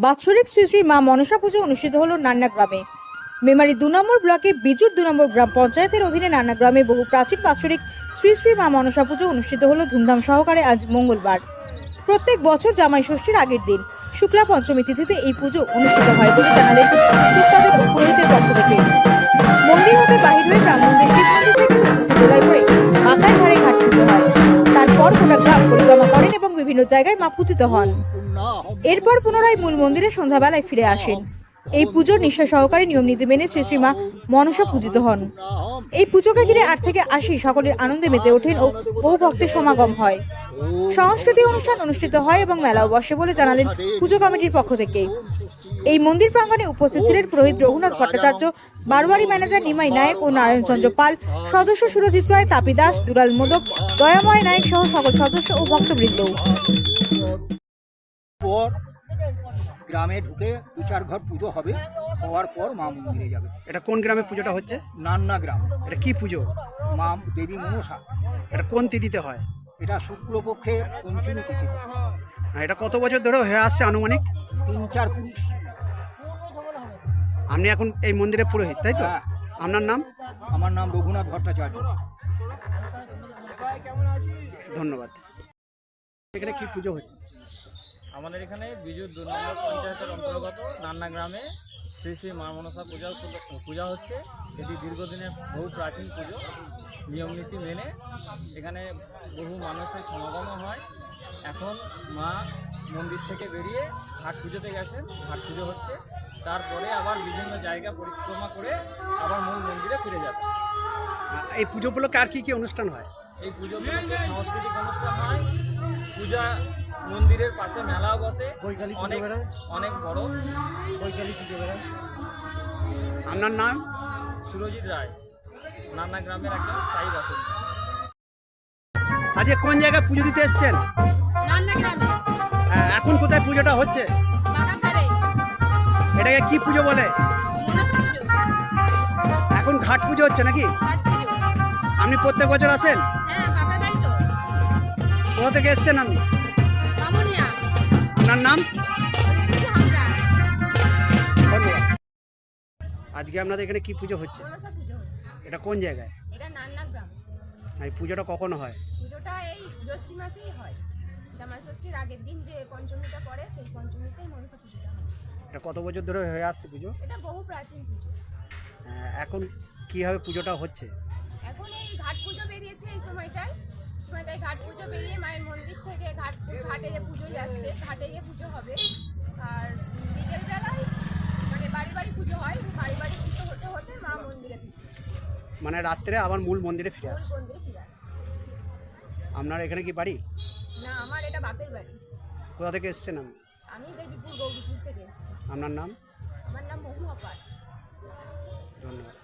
বাৎসরিক শ্রী শ্রী মা মনসা পুজো অনুষ্ঠিত হলো নান্না গ্রামে। মেমারি 2 নম্বর ব্লকে বিজুর 2 নম্বর গ্রাম পঞ্চায়েতের অধীনে নান্না গ্রামে বহু প্রাচীন বাৎসরিক শ্রী শ্রী মা মনসা পুজো অনুষ্ঠিত হলো ধুমধাম সহকারে আজ মঙ্গলবার। প্রত্যেক বছর জামাই ষষ্ঠীর আগের দিন শুক্লা পঞ্চমী তিথিতে এই পুজো অনুষ্ঠিত হয় বলে জানালেন ভক্তদের ও পুরোহিতের পক্ষ থেকে। মন্দির হতে বাহির হয়ে ব্রাহ্মণদের দোলায় করে মাথায় ধারে ঘাট পুজো হয়। তারপর গোটা গ্রাম পরিক্রমা করেন এবং বিভিন্ন জায়গায় মা পূজিত হন। এরপর পুনরায় মূল মন্দিরে সন্ধ্যাবেলায় ফিরে আসেন। এই পুজোর নিষ্ঠা সহকারে নিয়ম নীতি মেনে শ্রী শ্রী মা মনসা পূজিত হন। এই পুজোকে ঘিরে 8 থেকে 80 সকলের আনন্দে মেতে ওঠেন ও বহু ভক্তের সমাগম হয়। সাংস্কৃতিক অনুষ্ঠান অনুষ্ঠিত হয় এবং মেলাও বসে বলে জানালেন পুজো কমিটির পক্ষ থেকে। এই মন্দির প্রাঙ্গণে উপস্থিত ছিলেন পুরোহিত রঘুনাথ ভট্টাচার্য, বারোয়ারি ম্যানেজার নিমাই নায়ক ও নারায়ণ চন্দ্র পাল, সদস্য সুরজিৎ রায়, তাপি দাস, দুলাল মোদক, দয়াময় নায়ক সহ সকল সদস্য ও ভক্তবৃন্দ। গ্রামে ঢুকে 2-4 ঘর পুজো হবে, হওয়ার পর মা মন্দিরে যাবে। এটা কোন গ্রামে পুজোটা হচ্ছে? নান্না গ্রাম। এটা কি পুজো? মা দেবী মনসা। এটা কোন তিথিতে হয়? এটা শুক্লপক্ষে পঞ্চমী তিথি। এটা কত বছর ধরে হয়ে আসছে আনুমানিক? 3-4 পুরুষ। আপনি এখন এই মন্দিরে পুরোহিত, তাই তো? হ্যাঁ। আপনার নাম? আমার নাম রঘুনাথ ভট্টাচার্য। ধন্যবাদ। এখানে কি পুজো হচ্ছে? আমাদের এখানে বিজুর 2 নম্বর পঞ্চায়েতের অন্তর্গত নান্না গ্রামে শ্রী শ্রী মা মনসা পূজা হচ্ছে। এটি দীর্ঘদিনের বহু প্রাচীন পুজো। নিয়ম নীতি মেনে এখানে বহু মানুষের সমাগম হয়। এখন মা মন্দির থেকে বেরিয়ে ঘাট পুজোতে গেছেন, ঘাট পুজো হচ্ছে। তারপরে আবার বিভিন্ন জায়গা পরিক্রমা করে আবার মূল মন্দিরে ফিরে যাবে। এই পুজো উপলক্ষে আর কি কি অনুষ্ঠান হয়? এই পুজো উপলক্ষে সাংস্কৃতিক অনুষ্ঠান হয়, পূজা, মন্দিরের পাশে মেলাও বসে, অনেক বড় বৈকালিক পুজো বেড়ায়। আপনার নাম? সুরজিৎ রায়, নান্না গ্রামের একজন স্থায়ী বাসিন্দা। আজকে কোন জায়গায় পুজো দিতে এসেছেন? নান্না গ্রামে। এখন কোথায় পুজোটা হচ্ছে? বাগানধারে। এটাকে কি পুজো বলে? মনসা পুজো। এখন ঘাট পুজো হচ্ছে নাকি? ঘাট পুজো। আপনি প্রত্যেক বছর আসেন? হ্যাঁ, বাবার বাড়ি তো। কোথা থেকে এসেছেন আপনি? মামুনিয়া। আপনার নাম? হাজরা। ধন্যবাদ। আজকে আপনাদের এখানে কি পুজো হচ্ছে? মনসা পুজো হচ্ছে। এটা কোন জায়গায়? এটা নান্না গ্রাম। এই পুজোটা কখন হয়? পুজোটা এই জ্যৈষ্ঠ মাসেই হয়। জামাই ষষ্ঠীর আগের দিন যে পঞ্চমীটা পড়ে সেই পঞ্চমীতেই মনসা পুজোটা হয়। এটা কত বছর ধরে হয়ে আসছে পুজো? এটা বহু প্রাচীন পুজো। এখন কিভাবে পুজোটা হচ্ছে? এখন এই ঘাট পুজো বেরিয়েছে এই সময়টায় ঘাট পুজো বেরিয়ে মায়ের মন্দির থেকে ঘাটে যে পুজো যাচ্ছে, ঘাটে গিয়ে পুজো হবে। আর বিকেল বেলায় মানে বাড়ি বাড়ি পুজো হয়, বাড়ি বাড়ি পুজো হতে হতে মা মন্দিরে ফিরে, মানে রাত্রে আবার মূল মন্দিরে ফিরে আসে। মন্দিরে ফিরে আসে। আপনার এখানে কি বাড়ি? না, আমার এটা বাপের বাড়ি। কোথা থেকে এসেছেন আপনি? আমি দেবীপুর গৌরীপুর থেকে এসেছি। আপনার নাম? আমার নাম মহুয়া পাল। ধন্যবাদ।